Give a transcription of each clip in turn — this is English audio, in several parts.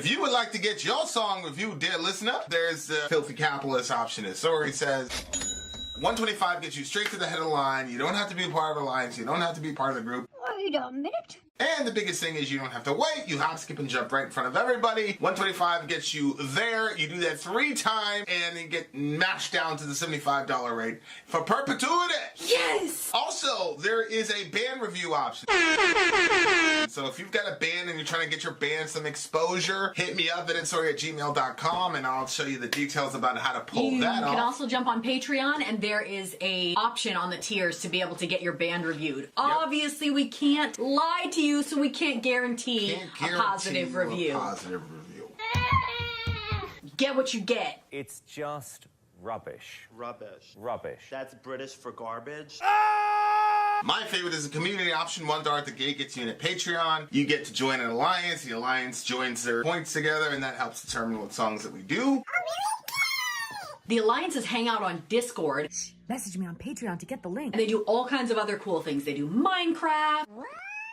If you would like to get your song reviewed, dear listener, there's the filthy capitalist option. As Sori says, $125 gets you straight to the head of the line. You don't have to be a part of the alliance. You don't have to be part of the group. Wait a minute. And the biggest thing is you don't have to wait. You hop, skip, and jump right in front of everybody. $125 gets you there. You do that 3 times, and you get mashed down to the $75 rate for perpetuity. Yes! Also, there is a band review option. So if you've got a band and you're trying to get your band some exposure, hit me up at vinsori@gmail.com, and I'll show you the details about how to pull that off. You can also jump on Patreon, and there is a option on the tiers to be able to get your band reviewed. Yep. Obviously, we can't lie to you, so we can't guarantee a positive review. Get what you get. It's just rubbish. Rubbish. Rubbish. That's British for garbage. My favorite is the community option. $1 at the gate gets you in a Patreon. You get to join an alliance. The alliance joins their points together, and that helps determine what songs that we do. The alliances hang out on Discord. Message me on Patreon to get the link. And they do all kinds of other cool things. They do Minecraft,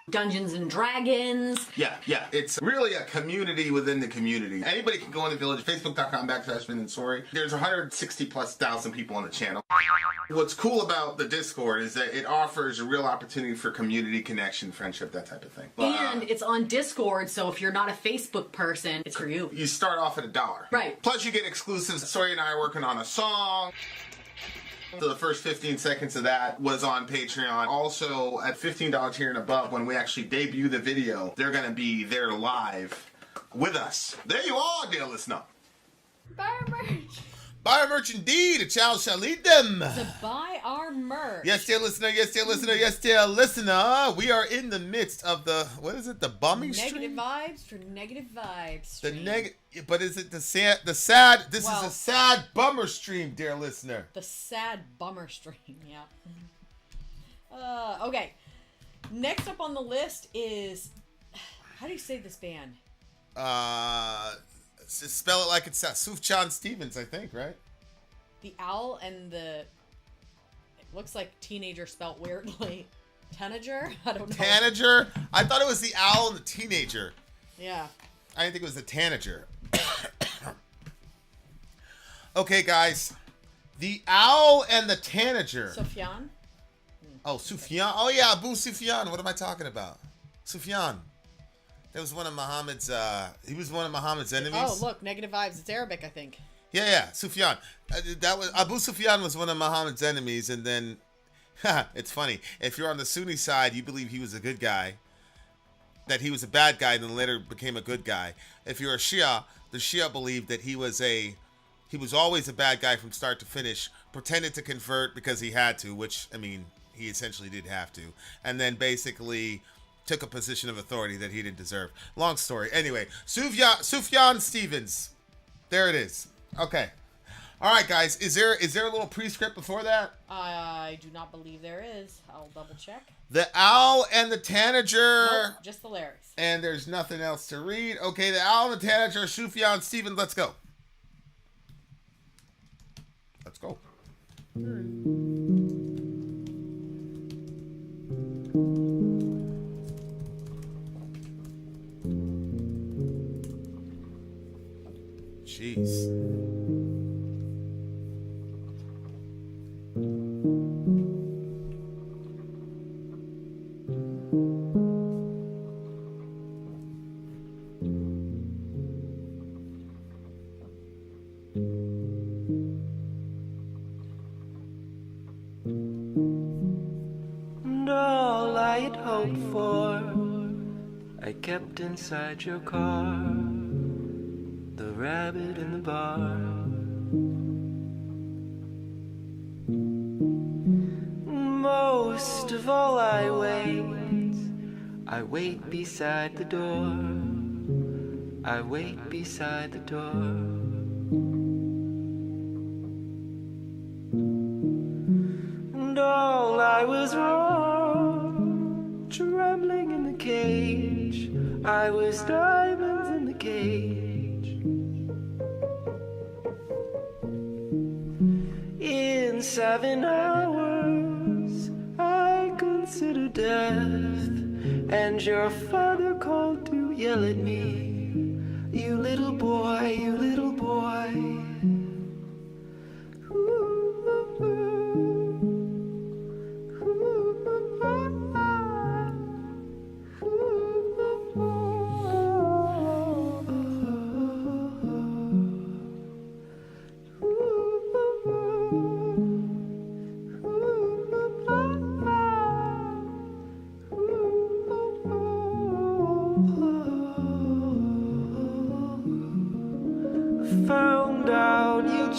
Dungeons and Dragons. Yeah. It's really a community within the community. Anybody can go in the village, facebook.com/Vin and Sori. There's 160,000+ people on the channel. What's cool about the Discord is that it offers a real opportunity for community connection, friendship, that type of thing. And it's on Discord, so if you're not a Facebook person, it's for you. You start off at $1. Right. Plus you get exclusives. Sori and I are working on a song. So the first 15 seconds of that was on Patreon. Also, at $15 tier and above, when we actually debut the video, they're going to be there live with us. There you are, dear listener. Buy our merch. Buy our merch indeed. A child shall lead them. To buy our merch. Yes, dear listener. Yes, dear listener. Yes, dear listener. We are in the midst of the, what is it? The bumming Negative stream? vibes for negative vibes. But is it the sad, this is a sad bummer stream, dear listener. The sad bummer stream, yeah. Okay. Next up on the list is, how do you say this band? Spell it like it's Sufjan Stevens, I think, right? The Owl and the, it looks like Teenager spelt weirdly. Tanager? I don't know. Tanager? I thought it was the Owl and the Teenager. Yeah. I didn't think it was the Tanager. Okay, guys. The Owl and the Tanager. Sufjan? Oh, Sufjan. Oh, yeah, Abu Sufyan. What am I talking about? Sufyan. That was one of Muhammad's, he was one of Muhammad's enemies. Oh, look, negative vibes. It's Arabic, I think. Yeah, Sufyan. That was, Abu Sufyan was one of Muhammad's enemies, and then, it's funny. If you're on the Sunni side, you believe he was a good guy. That he was a bad guy and then later became a good guy. If you're a Shia, the Shia believed that he was always a bad guy from start to finish, pretended to convert because he had to, which, I mean, he essentially did have to, and then basically took a position of authority that he didn't deserve. Long story. Anyway, Sufjan Stevens. There it is. Okay. All right, guys. Is there a little prescript before that? I do not believe there is. I'll double check. The Owl and the Tanager. Nope, just the lyrics. And there's nothing else to read. Okay, the Owl and the Tanager, Sufjan Stevens. Let's go. Let's go. Jeez. And all I had hoped for, I kept inside your car. The rabbit in the bar. Most of all I wait beside the door. I wait beside the door. And all I was wrong, trembling in the cage. I was diamonds in the cage. In 7 hours, I consider death, and your father called to yell at me. You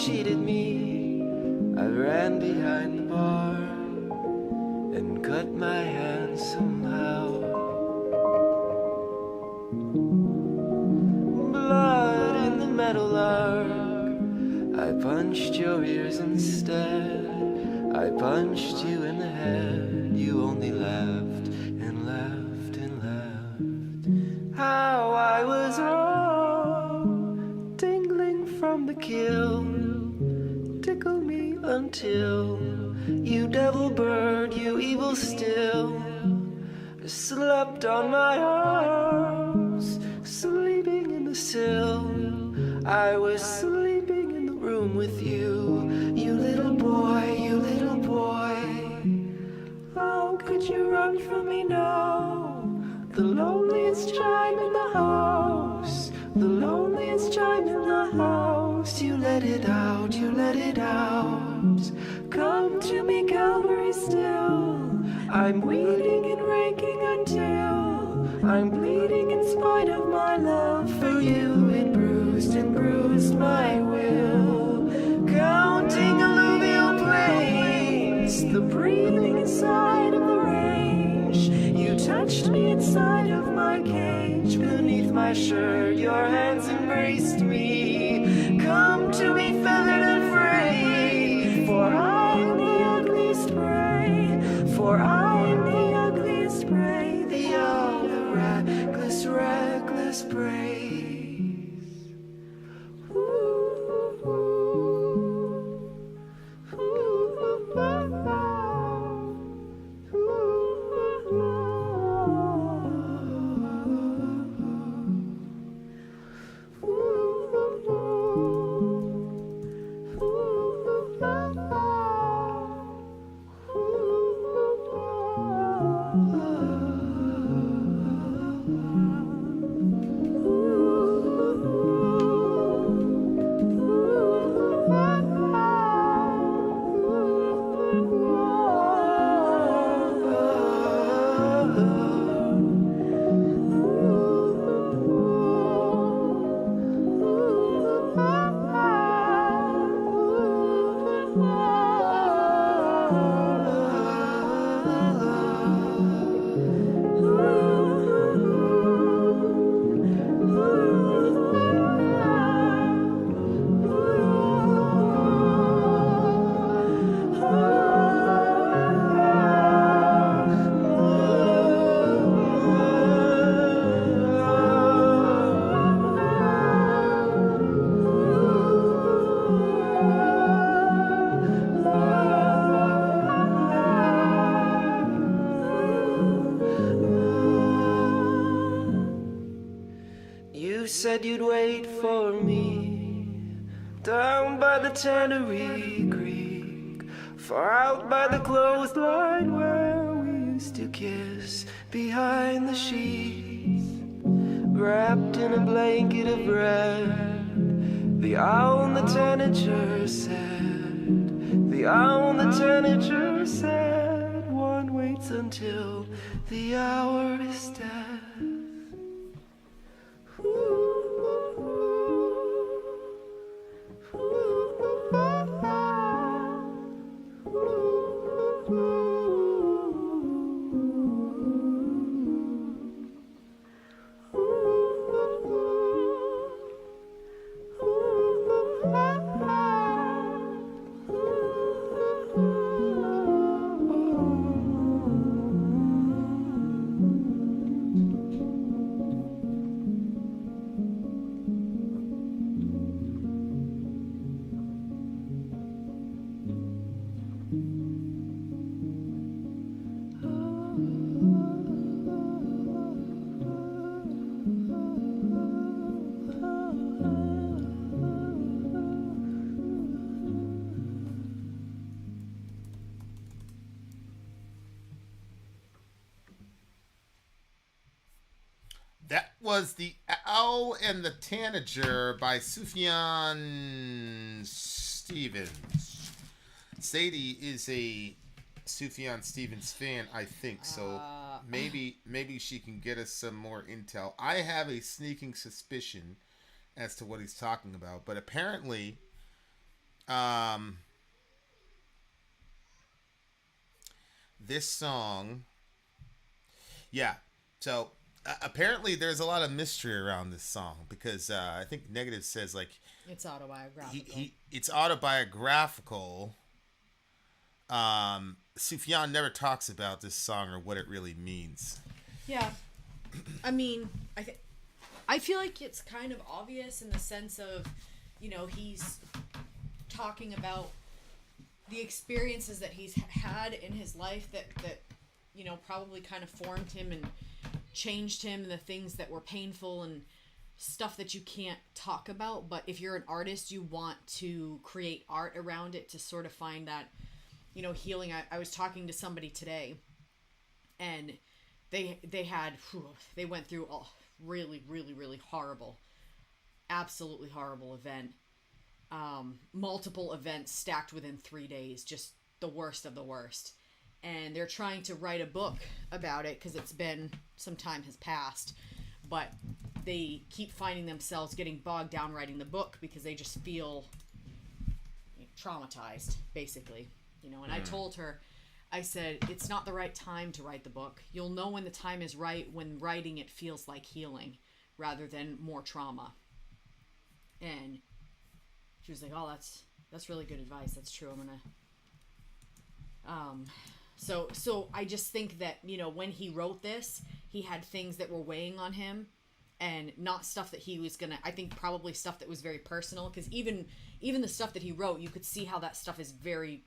cheated me. I ran behind the bar and cut my hand somehow. Blood in the metal arc. I punched your ears instead. I punched you in the head. You only laughed and laughed and laughed. How I was wrong, tingling from the kill. Tickle me until you devil bird, you evil still, slept on my arms, sleeping in the sill. I was sleeping in the room with you, you little boy, you little boy. How could you run from me now? The loneliest chime in the house, the loneliest chime in the house. You let it out, you let it out. Come to me, Calvary, still. I'm weeding and raking until I'm bleeding in spite of my love for you. It bruised and bruised my will. Counting alluvial plains, the breathing inside of the range. You touched me inside of my cage. Beneath my shirt, your hands embraced me. Come to me, feathered and frayed, for I'm the ugliest prey. For I'm the ugliest prey. The reckless, reckless praise. Said you'd wait for me down by the Tannery Creek, far out by the clothesline where we used to kiss behind the sheets, wrapped in a blanket of red. The owl and the Tanager said, the owl and the Tanager said, one waits until the hour is dead. That was The Owl and the Tanager by Sufjan Stevens. Sadie is a Sufjan Stevens fan, I think, so maybe she can get us some more intel. I have a sneaking suspicion as to what he's talking about, but apparently This song, yeah. So apparently, there's a lot of mystery around this song because I think Negative says like It's autobiographical. it's autobiographical. Sufjan never talks about this song or what it really means. Yeah. I mean, I feel like it's kind of obvious in the sense of, he's talking about the experiences that he's had in his life that probably kind of formed him and changed him, and the things that were painful and stuff that you can't talk about. But if you're an artist, you want to create art around it to sort of find that, healing. I was talking to somebody today, and they went through a really, really, really horrible, absolutely horrible event. Multiple events stacked within 3 days, just the worst of the worst. And they're trying to write a book about it because it's been, some time has passed, but they keep finding themselves getting bogged down writing the book because they just feel traumatized, basically. And I told her, I said, it's not the right time to write the book. You'll know when the time is right when writing it feels like healing rather than more trauma. And she was like, oh, that's really good advice. That's true. I'm gonna so I just think that, when he wrote this, he had things that were weighing on him, and not stuff that he was gonna, I think probably stuff that was very personal, because even the stuff that he wrote, you could see how that stuff is very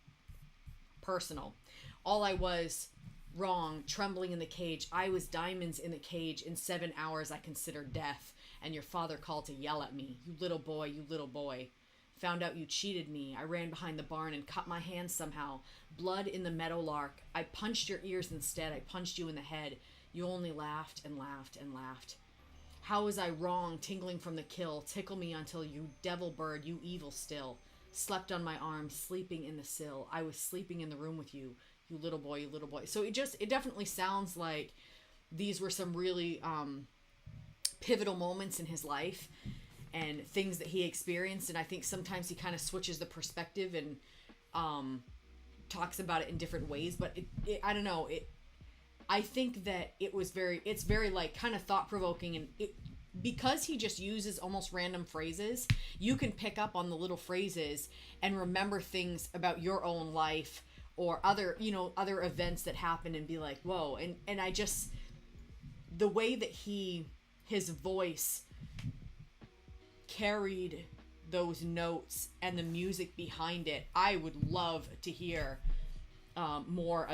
personal. All I was wrong, trembling in the cage. I was diamonds in the cage. In 7 hours I considered death, and your father called to yell at me. You little boy, you little boy. Found out you cheated me. I ran behind the barn and cut my hand somehow. Blood in the meadowlark. I punched your ears instead. I punched you in the head. You only laughed and laughed and laughed. How was I wrong, tingling from the kill? Tickle me until you devil bird, you evil still. Slept on my arm, sleeping in the sill. I was sleeping in the room with you. You little boy, you little boy. So it definitely sounds like these were some really pivotal moments in his life and things that he experienced. And I think sometimes he kind of switches the perspective and talks about it in different ways. But I don't know. I think that it's very like kind of thought provoking, and because he just uses almost random phrases, you can pick up on the little phrases and remember things about your own life or other events that happen and be like, whoa. And I just, the way that his voice carried those notes and the music behind it, I would love to hear more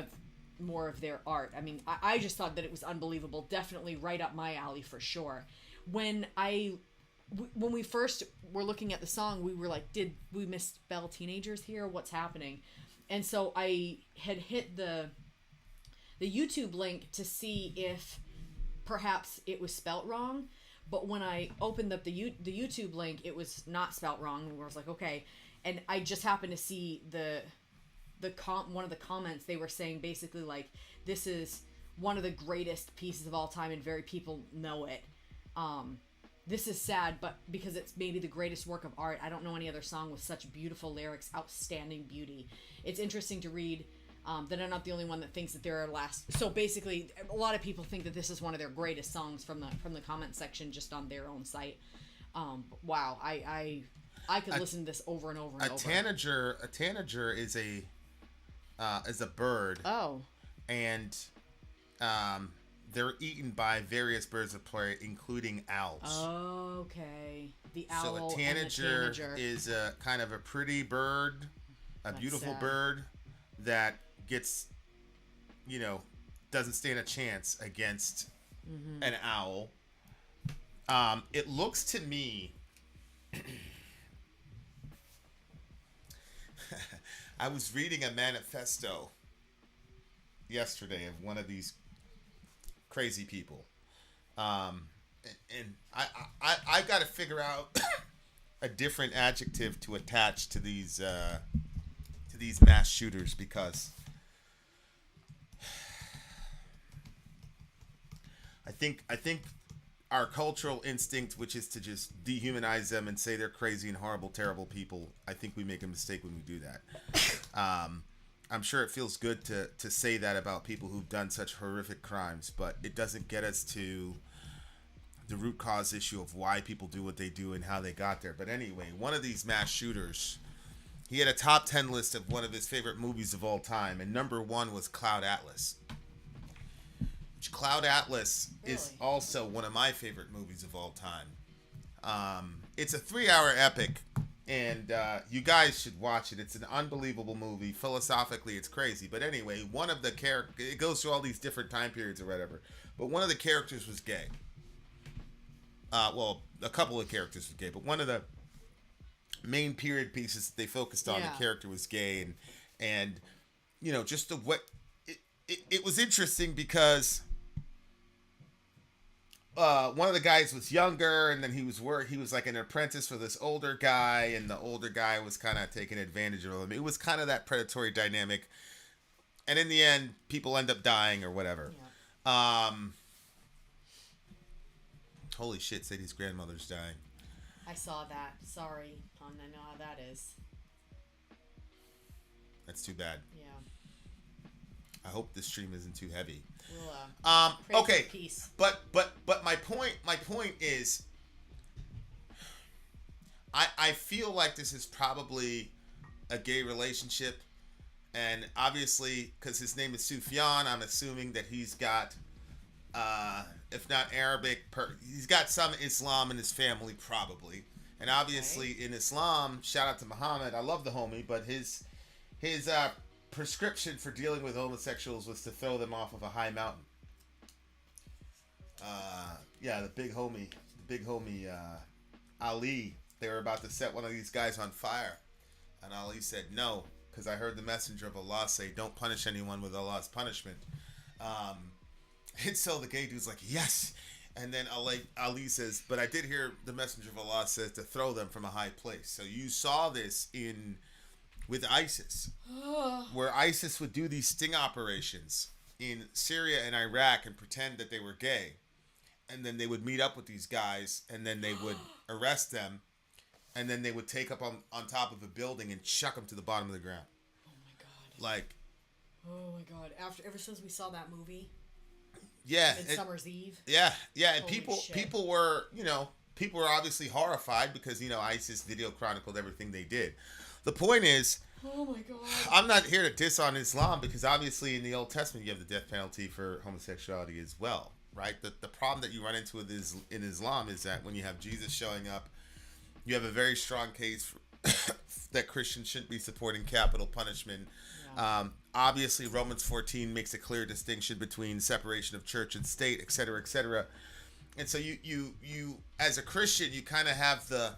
of their art. I mean, I just thought that it was unbelievable. Definitely right up my alley for sure. When we first were looking at the song, we were like, did we misspell teenagers here? What's happening? And so I had hit the YouTube link to see if perhaps it was spelt wrong. But when I opened up the YouTube link, it was not spelt wrong. And I was like, okay. And I just happened to see one of the comments. They were saying basically like, this is one of the greatest pieces of all time and very people know it. This is sad, but because it's maybe the greatest work of art, I don't know any other song with such beautiful lyrics, outstanding beauty. It's interesting to read that I'm not the only one that thinks that there are so basically a lot of people think that this is one of their greatest songs from the comment section just on their own site. Wow, I could listen to this over and over and over. A tanager is a bird. Oh. And they're eaten by various birds of prey, including owls. Okay. The owl. So a tanager is a kind of a pretty bird, That's beautiful sad. bird that gets, doesn't stand a chance against an owl. It looks to me, I was reading a manifesto yesterday of one of these crazy people, and I got to figure out a different adjective to attach to these mass shooters, because I think our cultural instinct, which is to just dehumanize them and say they're crazy and horrible, terrible people. I think we make a mistake when we do that. I'm sure it feels good to say that about people who've done such horrific crimes, but it doesn't get us to the root cause issue of why people do what they do and how they got there. But anyway, one of these mass shooters, he had a top 10 list of one of his favorite movies of all time, and number 1 was Cloud Atlas. Cloud Atlas is also one of my favorite movies of all time. It's a 3-hour epic, and you guys should watch it. It's an unbelievable movie. Philosophically, it's crazy. But anyway, one of the characters, it goes through all these different time periods or whatever, but one of the characters was gay. Well, a couple of characters were gay, but one of the main period pieces that they focused on, the character was gay, and you know, just the what it was interesting because one of the guys was younger, and then he was like an apprentice for this older guy, and the older guy was kind of taking advantage of him. It was kind of that predatory dynamic, and in the end, people end up dying or whatever. Yeah. Holy shit, Sadie's grandmother's dying. I saw that. Sorry, hon. I know how that is. That's too bad. Yeah. I hope this stream isn't too heavy. We'll, okay. But my point is, I feel like this is probably a gay relationship, and obviously because his name is Sufjan, I'm assuming that he's got if not Arabic, he's got some Islam in his family probably. And obviously in Islam, shout out to Muhammad, I love the homie, but his prescription for dealing with homosexuals was to throw them off of a high mountain. The big homie Ali, they were about to set one of these guys on fire, and Ali said no, because I heard the messenger of Allah say, don't punish anyone with Allah's punishment. And so the gay dude's like, yes. And then Ali says, but I did hear the messenger of Allah says to throw them from a high place. So you saw this with ISIS, where ISIS would do these sting operations in Syria and Iraq and pretend that they were gay. And then they would meet up with these guys, and then they would arrest them, and then they would take up on top of a building and chuck them to the bottom of the ground. Oh my god. Oh my god. Ever since we saw that movie. Yeah. Midsummer's Eve. Yeah. And Holy people were obviously horrified because, ISIS video chronicled everything they did. The point is, oh my god, I'm not here to diss on Islam because obviously in the Old Testament you have the death penalty for homosexuality as well, right? The problem that you run into in Islam is that when you have Jesus showing up, you have a very strong case that Christians shouldn't be supporting capital punishment. Yeah. Obviously, Romans 14 makes a clear distinction between separation of church and state, et cetera, et cetera. And so you as a Christian, you kind of have the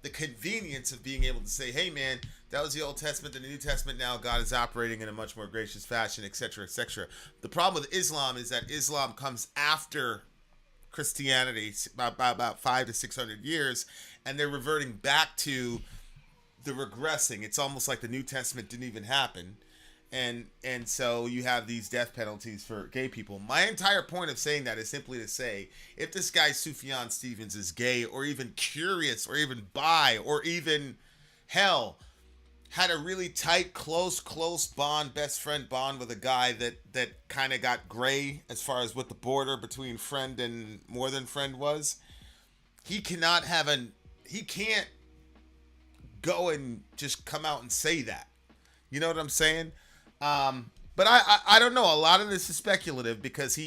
convenience of being able to say, hey, man, that was the Old Testament. In the New Testament now, God is operating in a much more gracious fashion, et cetera, et cetera. The problem with Islam is that Islam comes after Christianity about 500 to 600 years, and they're reverting back to the regressing. It's almost like the New Testament didn't even happen. And so you have these death penalties for gay people. My entire point of saying that is simply to say, if this guy Sufjan Stevens is gay or even curious or even bi or even, hell, had a really tight, close bond, best friend bond with a guy that kind of got gray as far as what the border between friend and more than friend was, he can't go and just come out and say that. You know what I'm saying? But I don't know. A lot of this is speculative because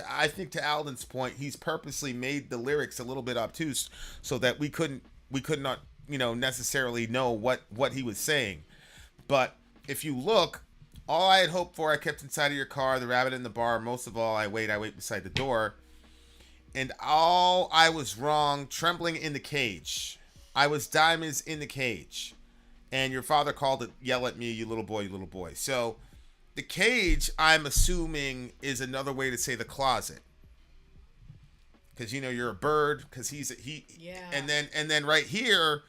I think to Alden's point, he's purposely made the lyrics a little bit obtuse so that we could not, necessarily know what he was saying. But if you look, all I had hoped for, I kept inside of your car, the rabbit in the bar, most of all, I wait beside the door. And all I was wrong, trembling in the cage. I was diamonds in the cage. And your father called it, yell at me, you little boy, you little boy. So the cage, I'm assuming, is another way to say the closet. Because, you're a bird, because yeah. And then right here,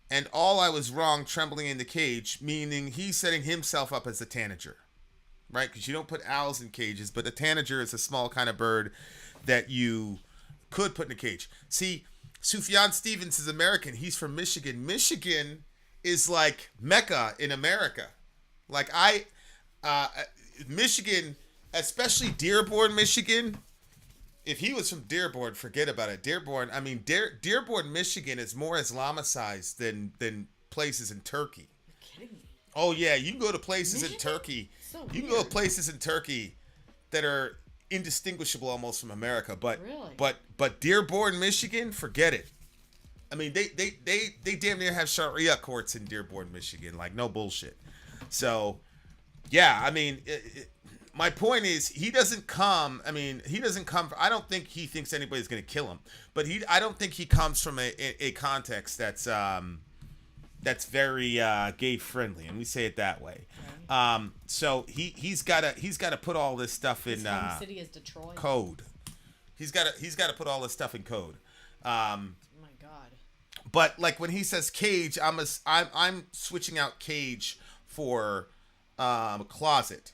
and all I was wrong, trembling in the cage, meaning he's setting himself up as a tanager. Right? Because you don't put owls in cages, but a tanager is a small kind of bird that you could put in a cage. See, Sufjan Stevens is American. He's from Michigan. Michigan is like Mecca in America. Like Michigan, especially Dearborn, Michigan. If he was from Dearborn, forget about it. Dearborn, I mean, Dearborn, Michigan is more Islamicized than places in Turkey. You're kidding me. Oh yeah, you can go to places in Michigan? Turkey. So You can weird. go to places in Turkey that are indistinguishable almost from America. But Really? but Dearborn, Michigan, forget it. I mean, they damn near have Sharia courts in Dearborn, Michigan. Like, no bullshit. So, yeah, I mean, my point is, he doesn't come. I mean, he doesn't come. I don't think he thinks anybody's going to kill him. But I don't think he comes from a context that's very gay friendly, and we say it that way. So he's got to put all this stuff in His home city is Detroit. code. He's got to put all this stuff in code. Oh my God. But like when he says cage, I'm switching out cage for closet.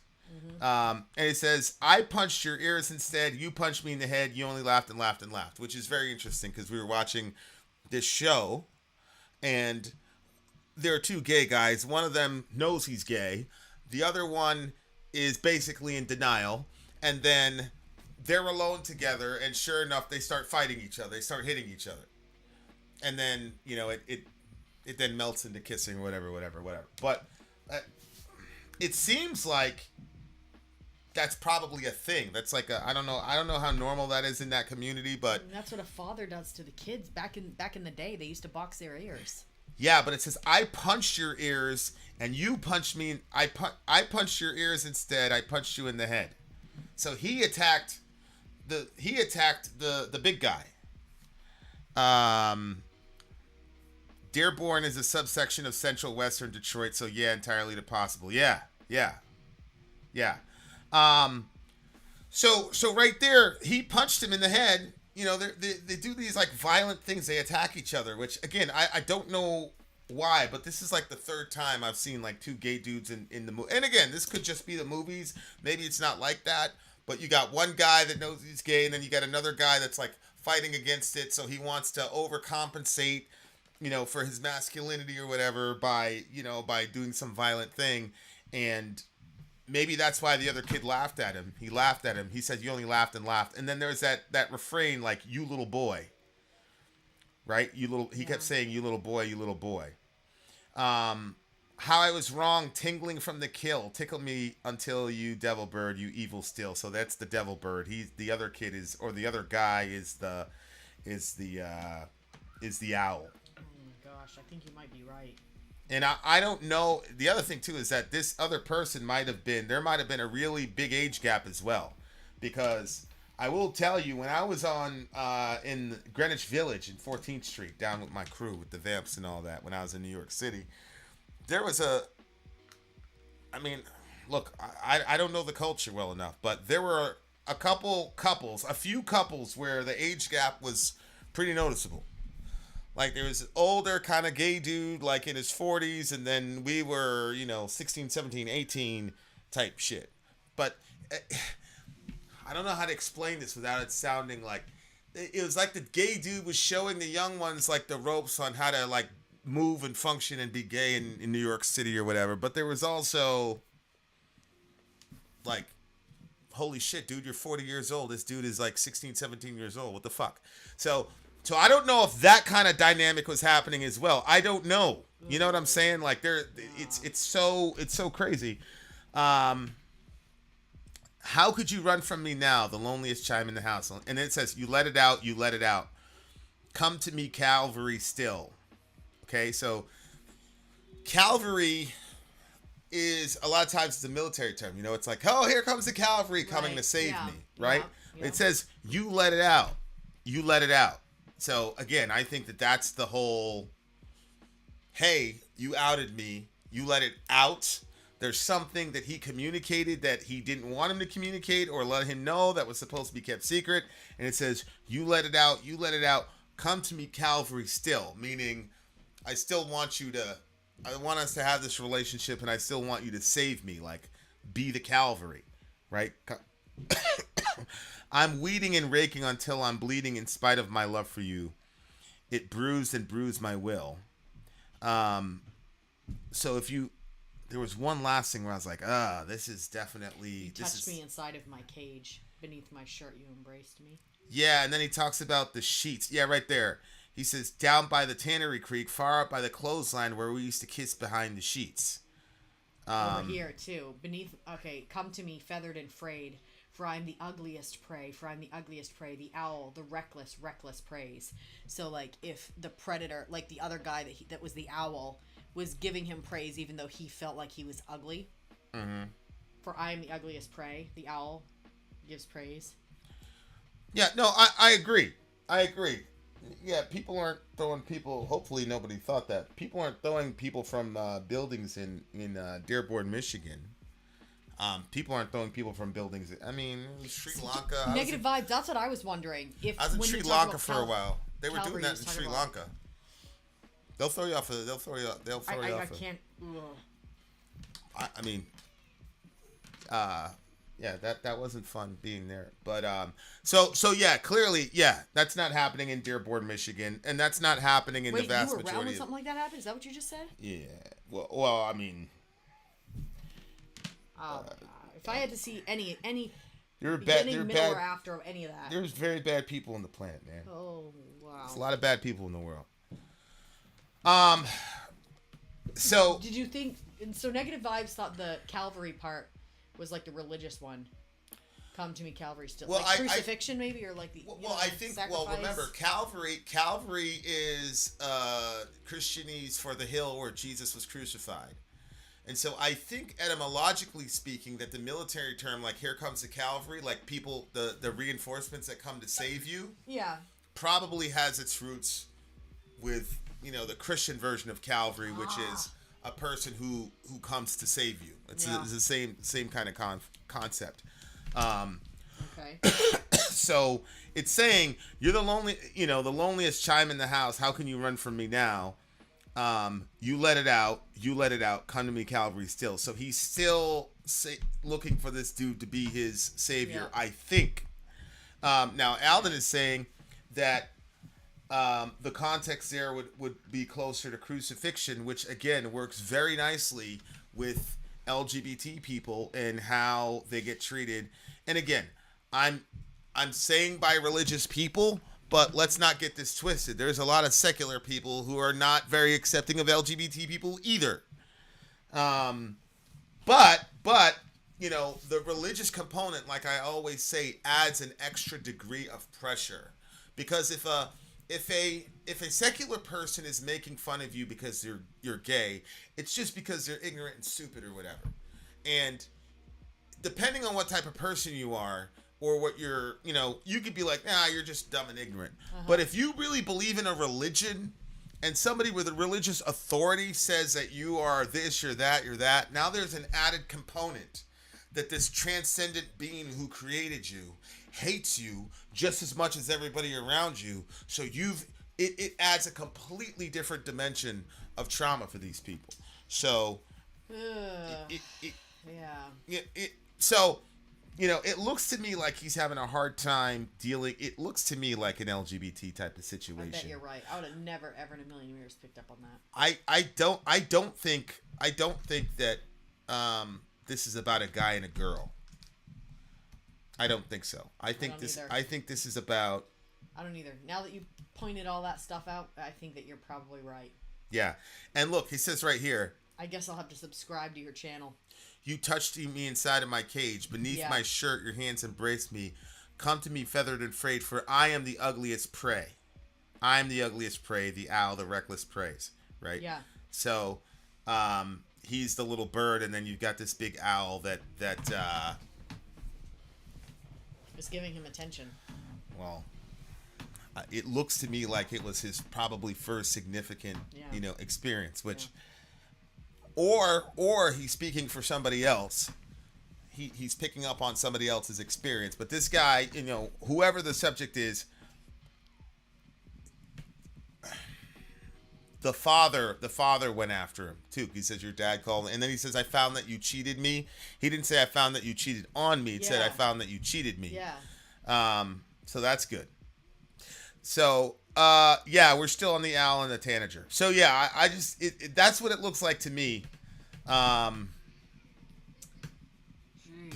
And it says, I punched your ears instead. You punched me in the head. You only laughed and laughed and laughed, which is very interesting because we were watching this show, and there are two gay guys. One of them knows he's gay. The other one is basically in denial. And then they're alone together, and sure enough, they start fighting each other. They start hitting each other. And then, you know, it then melts into kissing or whatever. But it seems like that's probably a thing. That's like I don't know how normal that is in that community, but And that's what a father does to the kids. Back in the day, they used to box their ears. yeah, but it says I punched your ears and you punched me. I punched your ears instead. I punched you in the head. So he attacked the big guy. Dearborn is a subsection of central western Detroit, so yeah, entirely possible. Yeah. So right there, he punched him in the head. You know, they do these like violent things. They attack each other, which again, I don't know why, but this is like the third time I've seen like two gay dudes in the movie. And again, this could just be the movies. Maybe it's not like that, but you got one guy that knows he's gay, and then you got another guy that's like fighting against it. So he wants to overcompensate, you know, for his masculinity or whatever by doing some violent thing. And maybe that's why the other kid laughed at him. He laughed at him. He said, you only laughed and laughed. And then there's that refrain, like, you little boy. Right? He kept saying, you little boy, you little boy. How I was wrong, tingling from the kill. Tickle me until you devil bird, you evil still. So that's the devil bird. The other kid is, or the other guy is the owl. Oh my gosh, I think you might be right. And I don't know. The other thing too is that this other person might have been a really big age gap as well, because I will tell you, when I was on in Greenwich Village in 14th Street down with my crew with the Vamps and all that, when I was in New York City, there was I mean, look, I don't know the culture well enough, but there were a few couples where the age gap was pretty noticeable. Like, there was an older kind of gay dude, like in his 40s, and then we were, 16, 17, 18 type shit. But I don't know how to explain this without it sounding like... It was like the gay dude was showing the young ones, like, the ropes on how to, like, move and function and be gay in New York City or whatever. But there was also, like, holy shit, dude, you're 40 years old. This dude is, like, 16, 17 years old. What the fuck? So I don't know if that kind of dynamic was happening as well. I don't know. You know what I'm saying? Like, it's so crazy. How could you run from me now? The loneliest chime in the house. And then it says, you let it out, you let it out. Come to me, Calvary, still. Okay, so Calvary is a lot of times it's a military term. It's like, oh, here comes the cavalry coming to save me, right? Yeah. It says, you let it out. You let it out. So, again, I think that's the whole, hey, you outed me. You let it out. There's something that he communicated that he didn't want him to communicate or let him know that was supposed to be kept secret. And it says, you let it out. You let it out. Come to me, Calvary, still. Meaning, I still want I want us to have this relationship, and I still want you to save me. Like, be the Calvary, right? I'm weeding and raking until I'm bleeding in spite of my love for you. It bruised and bruised my will. So there was one last thing where I was like, this is definitely... You touched me inside of my cage. Beneath my shirt, you embraced me. Yeah, and then he talks about the sheets. Yeah, right there. He says, down by the Tannery Creek, far up by the clothesline where we used to kiss behind the sheets. Over here, too. Come to me, feathered and frayed, for I'm the ugliest prey, the owl, the reckless praise. So, like, if the predator, like the other guy that was the owl, was giving him praise even though he felt like he was ugly. Mm-hmm. For I am the ugliest prey, the owl gives praise. Yeah, no, I agree. Yeah, people aren't throwing people. Hopefully, nobody thought that. People aren't throwing people from buildings in Dearborn, Michigan. People aren't throwing people from buildings. I mean, Sri Lanka. Negative vibes. That's what I was wondering. I was in Sri Lanka for a while. They were doing that in Sri Lanka. They'll throw you off. They'll throw you off. I can't. I mean, yeah, that wasn't fun being there. But so yeah, clearly, yeah, that's not happening in Dearborn, Michigan, and that's not happening in the vast majority. You were around when something like that happened? Is that what you just said? Yeah. Well, I mean, if I had to see any you're beginning, middle, or after of any of that, there's very bad people on the planet, man. Oh wow, there's a lot of bad people in the world. So did you think? So Negative Vibes thought the Calvary part was like the religious one. Come to me, Calvary. Still, well, like crucifixion, maybe, or like the. I think. Sacrifice. Well, remember, Calvary is Christianese for the hill where Jesus was crucified, and so I think etymologically speaking, that the military term, like "here comes the Calvary," like people, the reinforcements that come to save you, yeah, probably has its roots with the Christian version of Calvary, which is a person who comes to save you. It's the same kind of concept. Okay. So it's saying you're the loneliest chime in the house. How can you run from me now? You let it out. Come to me, Calvary. Still. So he's still looking for this dude to be his savior. Yeah. I think. Now Alden is saying that the context there would be closer to crucifixion, which again works very nicely with LGBT people and how they get treated. And again, I'm saying by religious people, but let's not get this twisted. There's a lot of secular people who are not very accepting of LGBT people either. But the religious component, like I always say, adds an extra degree of pressure, because if a secular person is making fun of you because you're gay, it's just because they're ignorant and stupid or whatever. And depending on what type of person you are or what you're, you could be like, you're just dumb and ignorant. Uh-huh. But if you really believe in a religion and somebody with a religious authority says that you are this, you're that, now there's an added component that this transcendent being who created you hates you just as much as everybody around you. So it adds a completely different dimension of trauma for these people. So it looks to me like he's having a hard time dealing. It looks to me like an LGBT type of situation. I bet you're right. I would have never ever in a million years picked up on that. I don't think that this is about a guy and a girl. I don't think so. I think this is about. I don't either. Now that you pointed all that stuff out, I think that you're probably right. Yeah, and look, he says right here. I guess I'll have to subscribe to your channel. You touched me inside of my cage. Beneath my shirt, your hands embraced me. Come to me, feathered and frayed, for I am the ugliest prey. I am the ugliest prey, the owl, the reckless preys. Right? Yeah. So, he's the little bird, and then you've got this big owl that is giving him attention. Well, it looks to me like it was his probably first significant, experience, which. Yeah. Or he's speaking for somebody else. He's picking up on somebody else's experience. But this guy, whoever the subject is, the father went after him too. He says, your dad called, and then he says, I found that you cheated me. He didn't say I found that you cheated on me. He said, I found that you cheated me. Yeah. So that's good. So yeah, we're still on the owl and the tanager. So yeah, I just that's what it looks like to me.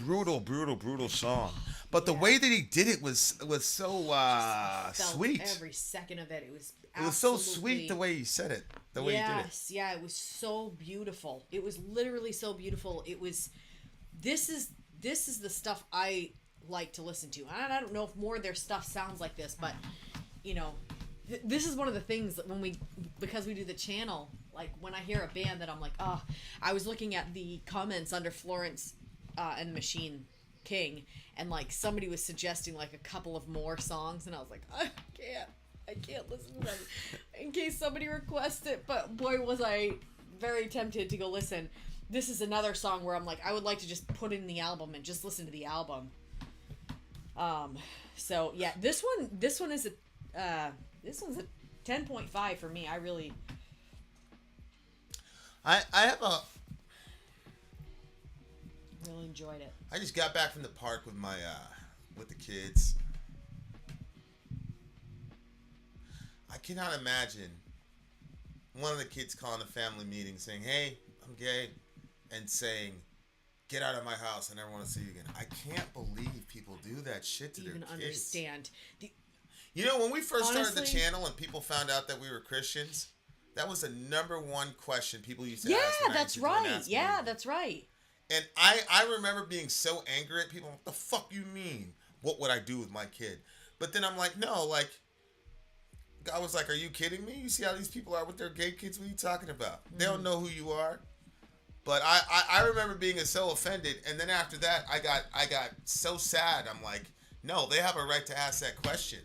Brutal song. But the way that he did it was so sweet. Every second of it. It was so sweet the way he said it. The way he did it. Yeah, it was so beautiful. It was literally so beautiful. It was this is the stuff I like to listen to. And I don't know if more of their stuff sounds like this, but you know, this is one of the things that because we do the channel, like when I hear a band that I'm like, oh, I was looking at the comments under Florence and the Machine King, and like somebody was suggesting like a couple of more songs, and I was like, I can't listen to them in case somebody requests it. But boy, was I very tempted to go listen. This is another song where I'm like, I would like to just put in the album and just listen to the album. So yeah, this one is this one's a 10.5 for me. I have a really enjoyed it. I just got back from the park with my with the kids. I cannot imagine one of the kids calling a family meeting saying, "Hey, I'm gay," and saying, "Get out of my house. I never want to see you again." I can't believe people do that shit to their kids. Understand. You know, when we first started the channel and people found out that we were Christians, that was the number one question people used to ask. Yeah, that's right. Yeah, that's right. And I remember being so angry at people. What the fuck you mean? What would I do with my kid? But then I'm like, no, like, God was like, are you kidding me? You see how these people are with their gay kids? What are you talking about? They don't know who you are. But I remember being so offended. And then after that, I got so sad. I'm like, no, they have a right to ask that question,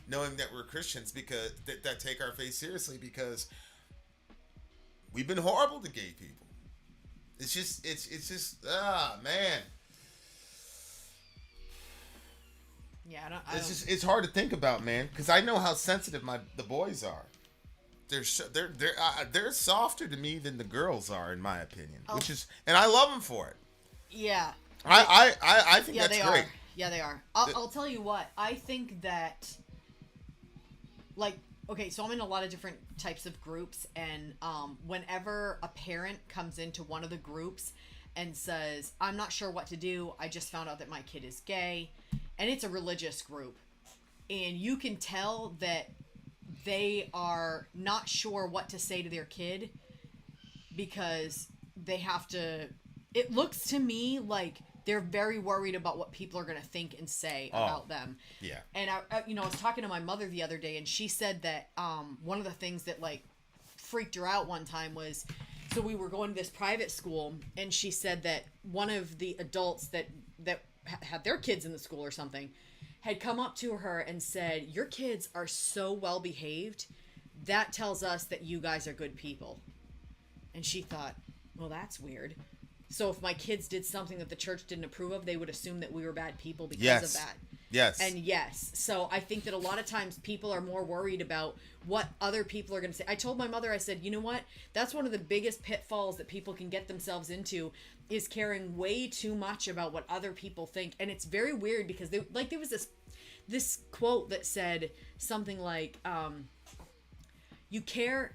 knowing that we're Christians because that take our faith seriously, because we've been horrible to gay people. It's just man. Yeah, it's hard to think about, man, because I know how sensitive the boys are. They're softer to me than the girls are, in my opinion. Which is, and I love them for it. Yeah. I think that's great. Yeah, they are. I'll tell you what. I think that, like, okay, so I'm in a lot of different types of groups, and whenever a parent comes into one of the groups and says, I'm not sure what to do, I just found out that my kid is gay, and it's a religious group, and you can tell that they are not sure what to say to their kid because they have to, it looks to me like they're very worried about what people are going to think and say about them. Yeah. And I was talking to my mother the other day, and she said that one of the things that like freaked her out one time was, so we were going to this private school, and she said that one of the adults that had their kids in the school or something had come up to her and said, your kids are so well behaved, that tells us that you guys are good people. And she thought, well, that's weird. So if my kids did something that the church didn't approve of, they would assume that we were bad people because of that. Yes. And yes. So I think that a lot of times people are more worried about what other people are going to say. I told my mother, I said, you know what? That's one of the biggest pitfalls that people can get themselves into, is caring way too much about what other people think. And it's very weird because there was this quote that said something like, you care...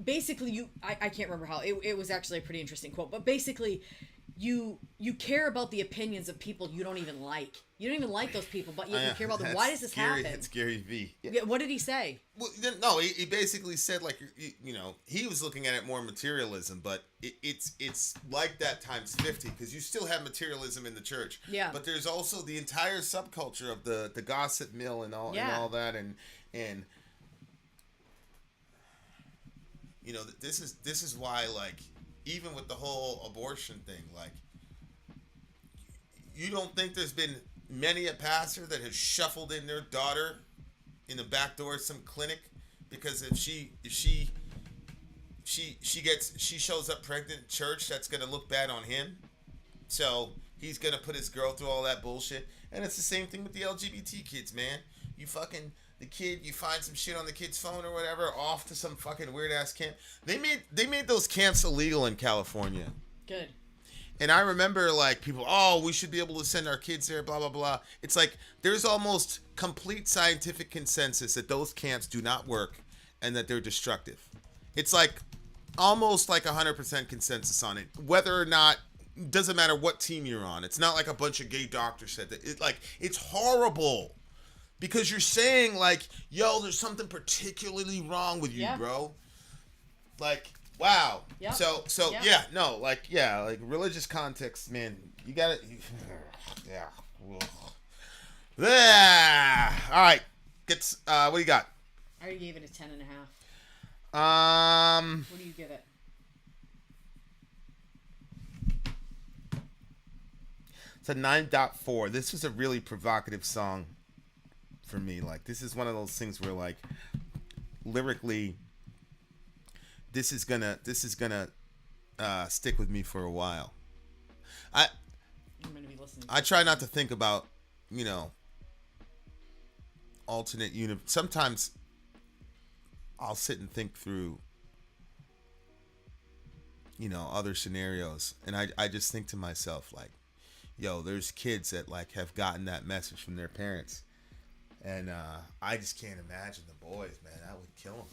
Basically, I can't remember how, it was actually a pretty interesting quote, but basically you care about the opinions of people you don't even like. You don't even like those people, but you care about them. Why does this happen? It's Gary V. Yeah. What did he say? Well, no, he basically said, like, you know, he was looking at it more materialism, but it's like that times 50, because you still have materialism in the church. Yeah. But there's also the entire subculture of the gossip mill and all that, and you know, this is why, like, even with the whole abortion thing, like, you don't think there's been many a pastor that has shuffled in their daughter in the back door of some clinic because if she shows up pregnant in church, that's gonna look bad on him. So he's gonna put his girl through all that bullshit. And it's the same thing with the LGBT kids, man. The kid, you find some shit on the kid's phone or whatever, off to some fucking weird ass camp. They made those camps illegal in California. Good. And I remember like people, oh, we should be able to send our kids there, blah, blah, blah. It's like there's almost complete scientific consensus that those camps do not work and that they're destructive. It's like almost like 100% consensus on it. Whether or not, doesn't matter what team you're on. It's not like a bunch of gay doctors said that. It's horrible because you're saying like, yo, there's something particularly wrong with you, bro. Like, wow. Yep. So yep. Yeah, no, like religious context, man. You got it. Yeah. All right. What do you got? I already gave it a 10.5. What do you give it? It's a 9.4. This was a really provocative song for me. Like, this is one of those things where, like, lyrically, this is gonna stick with me for a while. I'm gonna be listening. I try not to think about, alternate sometimes I'll sit and think through, other scenarios, and I just think to myself, like, yo, there's kids that like have gotten that message from their parents, and I just can't imagine the boys, man. That would kill them.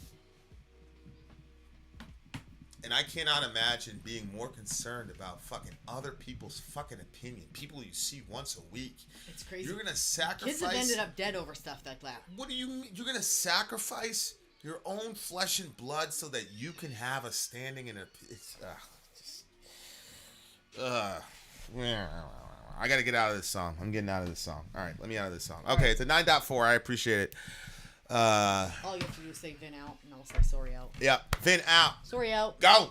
And I cannot imagine being more concerned about fucking other people's fucking opinion. People you see once a week. It's crazy. You're gonna sacrifice. Kids have ended up dead over stuff like that. What do you mean? You're gonna sacrifice your own flesh and blood so that you can have a standing in a. It's I gotta get out of this song. I'm getting out of this song. All right, let me out of this song. Okay, it's a 9.4. I appreciate it. All you have to do is say Vin out, and I'll say Sori out. Yeah, Vin out. Sori out. Go.